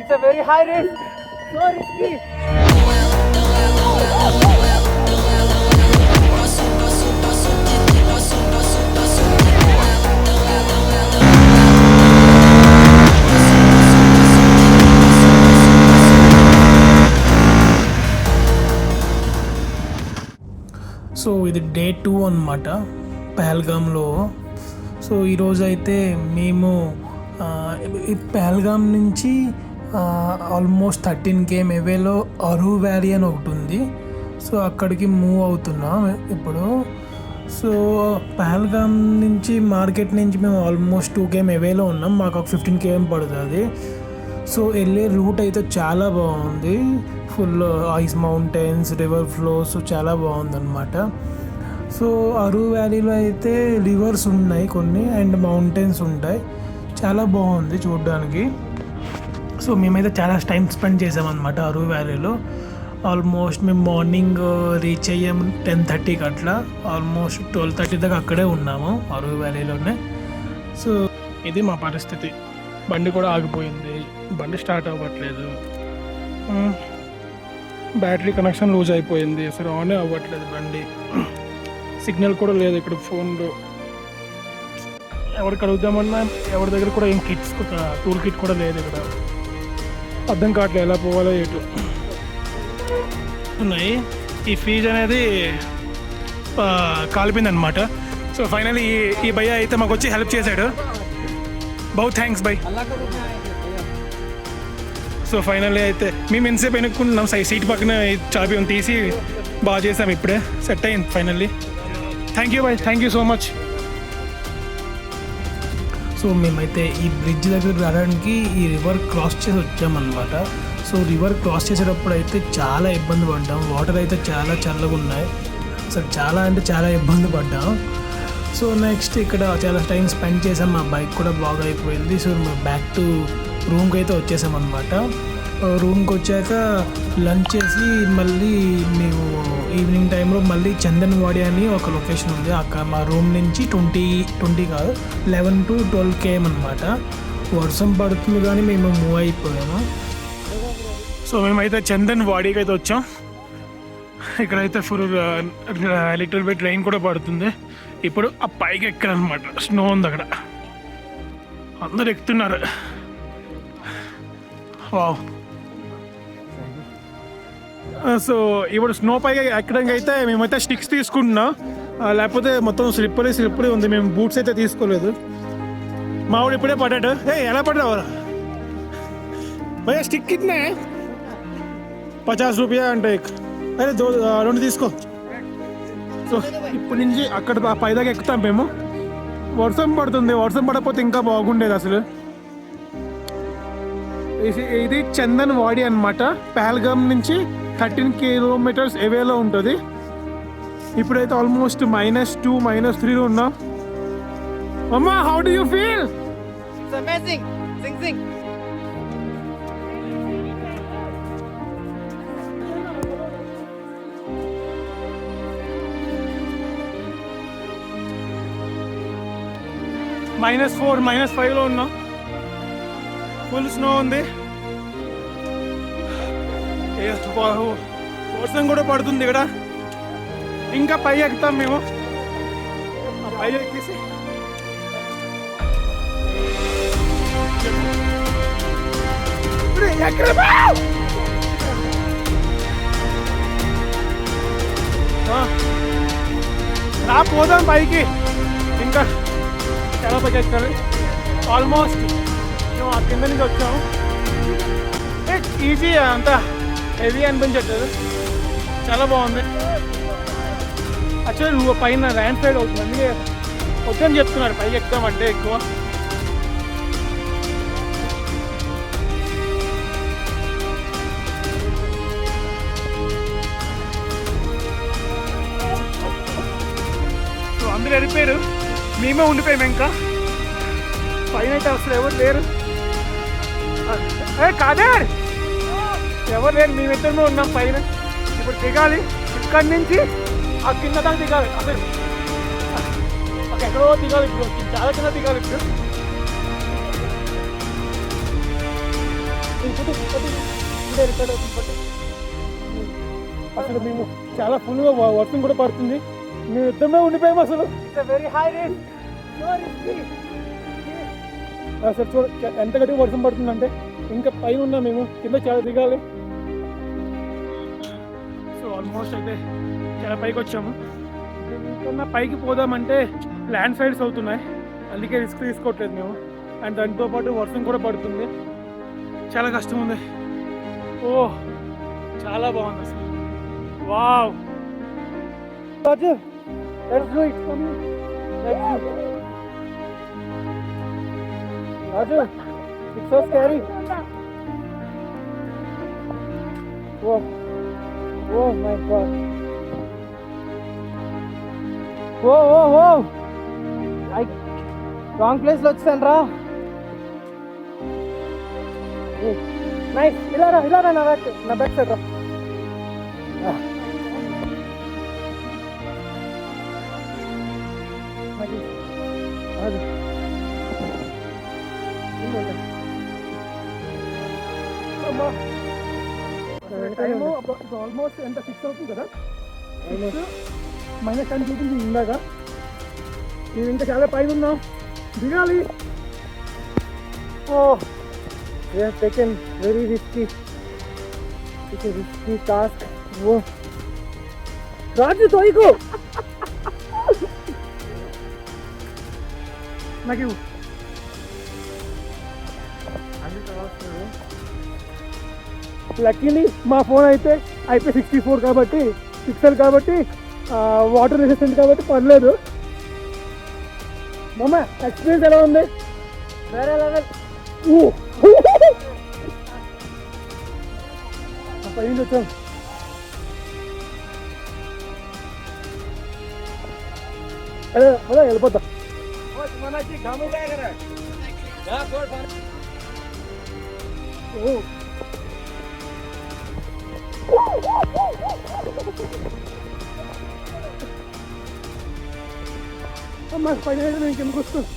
It's a very high risk. So risky. So ఇది day 2 అన్నమాట పహల్గామ్లో. So ఈరోజు అయితే మేము ఈ పహల్గామ్ నుంచి ఆల్మోస్ట్ 13 km అవేలో అరు వ్యాలీ అని ఒకటి ఉంది. సో అక్కడికి మూవ్ అవుతున్నాం ఇప్పుడు. సో పహల్గామ్ నుంచి మార్కెట్ నుంచి మేము ఆల్మోస్ట్ 2 km అవేలో ఉన్నాం. మాకు ఒక 15 km పడుతుంది. సో వెళ్ళే రూట్ అయితే చాలా బాగుంది. Full ice mountains, river flows చాలా బాగుందన్నమాట. సో అరు వ్యాలీలో అయితే రివర్స్ ఉన్నాయి కొన్ని అండ్ మౌంటైన్స్ ఉంటాయి. చాలా బాగుంది చూడడానికి. సో మేమైతే చాలా టైం స్పెండ్ చేసామన్నమాట అరు వ్యాలీలో. ఆల్మోస్ట్ మేము మార్నింగ్ రీచ్ అయ్యాము 10:30కి అట్లా. ఆల్మోస్ట్ 12:30 దాకా అక్కడే ఉన్నాము అరు వ్యాలీలోనే. సో ఇది మా పరిస్థితి. బండి కూడా ఆగిపోయింది, బండి స్టార్ట్ అవ్వట్లేదు, బ్యాటరీ కనెక్షన్ లూజ్ అయిపోయింది, అసలు ఆనే అవ్వట్లేదు బండి. సిగ్నల్ కూడా లేదు ఇక్కడ ఫోన్లో. ఎవరికి అడుగుదామన్నా ఎవరి దగ్గర కూడా ఏం కిట్స్ టూల్ కిట్ కూడా లేదు ఇక్కడ. అర్థం కావట్లేదు ఎలా పోవాలో ఎటు ఉన్నాయి. ఈ ఫీజ్ అనేది కాలిపోయింది అనమాట. సో ఫైనల్లీ ఈ భయ్య అయితే మాకు వచ్చి హెల్ప్ చేశాడు. బహు థ్యాంక్స్ బై. సో ఫైనల్లీ అయితే మేము ఎంతసేపు వెనుక్కున్నాం, సీట్ పక్కన చాబీ తీసి బాగా చేసాం. ఇప్పుడే సెట్ అయింది finally. Thank you by, thank you so much. So మేమైతే ఈ బ్రిడ్జ్ దగ్గర రావడానికి ఈ రివర్ క్రాస్ చేసి వచ్చామన్నమాట. సో రివర్ క్రాస్ చేసేటప్పుడు అయితే చాలా ఇబ్బంది పడ్డాం. వాటర్ అయితే చాలా చల్లగా ఉన్నాయి. అసలు చాలా అంటే చాలా ఇబ్బంది పడ్డాం. సో నెక్స్ట్ ఇక్కడ చాలా టైం స్పెండ్ చేసాం. మా బైక్ కూడా బాగా అయిపోయింది. సో మేము బ్యాక్ టు రూమ్కి అయితే వచ్చేసామన్నమాట. రూమ్కి వచ్చాక లంచ్ చేసి మళ్ళీ మేము ఈవినింగ్ టైంలో మళ్ళీ చందన్వాడి అని ఒక లొకేషన్ ఉంది. అక్కడ మా రూమ్ నుంచి 20 కాదు 11 to 12 km అనమాట. వర్షం పడుతుంది కానీ మేము మూవ్ అయిపోయాము. సో మేమైతే చందన్వాడికి అయితే వచ్చాం. ఇక్కడైతే ఫుల్ లిటిల్ బిట్ రైన్ కూడా పడుతుంది. ఇప్పుడు ఆ పైకి ఎక్కాలన్నమాట. స్నో ఉంది అక్కడ, అందరు ఎక్కుతున్నారు. వావ్. సో ఇప్పుడు స్నో పైకి ఎక్కడానికి అయితే మేమైతే స్టిక్స్ తీసుకుంటున్నాం, లేకపోతే మొత్తం స్లిప్పరీ ఉంది. మేము బూట్స్ అయితే తీసుకోలేదు. మావాడు ఇప్పుడే పడ్డాడు. ఎలా పడ్డావు భయ్యా? స్టిక్ కిట్నే 50 రూపాయ అంటే. అరే 2 తీసుకో. సో ఇప్పటి నుంచి అక్కడ పైదాకా ఎక్కుతాం మేము. వర్షం పడుతుంది, వర్షం పడకపోతే ఇంకా బాగుండేది అసలు. ఇది చందన్వాడి అనమాట. పహల్గామ్ నుంచి 13 km అవేలో ఉంటుంది. ఇప్పుడైతే ఆల్మోస్ట్ -2, -3 ఉన్నాం. అమ్మా, how do you feel? It's amazing. Sing. -4, -5లో ఉన్నాం. ఫుల్ స్నో ఉంది. వర్షం కూడా పడుతుంది ఇక్కడ. ఇంకా పై ఎక్కుతాం మేము. పై ఎక్కేసి పోదాం పైకి. ఇంకా చాలా పైకి ఎక్కాలి. ఆల్మోస్ట్ మేము ఆ కింద నుంచి వచ్చాము. ఈజీ, అంత హెవీ అనిపించట్లేదు. చాలా బాగుంది. యాక్చువల్లీ నువ్వు పైన ర్యాండ్ సైడ్ అవుతుంది, అందుకే వద్దని చెప్తున్నారు పైకి ఎక్కుతామంటే ఎక్కువ. సో అందరూ వెళ్ళిపోయారు, మేమే ఉండిపోయాము. ఇంకా పైన అయితే అసలు ఎవరు లేరు. కాదే, ఎవరు లేరు, మేమిద్దరమే ఉన్నాం పైన. ఇప్పుడు దిగాలి. ఇక్కడి నుంచి ఆ కింద దాకా దిగాలి. అసలు ఎక్కడో దిగాలి. ఇప్పుడు చాలా కింద దిగాలి. ఇప్పుడు అసలు మేము చాలా ఫుల్గా వర్షం కూడా పడుతుంది, మేము యుద్ధమే ఉండిపోయాము అసలు. It's a very high risk. So risky. అసలు చూడ ఎంత గట్టిగా వర్షం పడుతుందంటే ఇంకా పైన ఉన్నాం మేము, కింద చాలా దిగాలి. సో ఆల్మోస్ట్ అయితే చాలా పైకి వచ్చాము. ఇంకా పైకి పోదామంటే ల్యాండ్ స్లైడ్స్ అవుతున్నాయి, అందుకే రిస్క్ తీసుకోవట్లేదు మేము. అండ్ దాంతో పాటు వర్షం కూడా పడుతుంది, చాలా కష్టం ఉంది. ఓ చాలా బాగుంది అసలు. Wow Roger, let's do it. Let's do it. Roger, it's so scary. Whoa. Oh my God. Whoa, whoa, whoa. Wrong place lo వచ్చాను రా. నైస్, ఇలా రా నా బ్యాక్ సైడ్ రా. ఆల్మోస్ట్ ఎంత 6 అవుతుంది కదా, -10 చూపింది ఇందాక. మేము ఇంకా చాలా పైన ఉన్నాం, దిగాలి. Oh, we have taken very risky. It's a risky task. Whoa. Raju, toiko. నాకు లక్కీలీ మా ఫోన్ అయితే IP64 కాబట్టి, పిక్సెల్ కాబట్టి, వాటర్ రెసిస్టెంట్ కాబట్టి పర్లేదు. మామ ఎక్స్పీరియన్స్ ఎలా ఉంది? వేరే లెవెల్. పైన వచ్చాం. అదే అదే వెళ్ళిపోతా. అమ్మా పైన నేను కిందకు వస్తాను.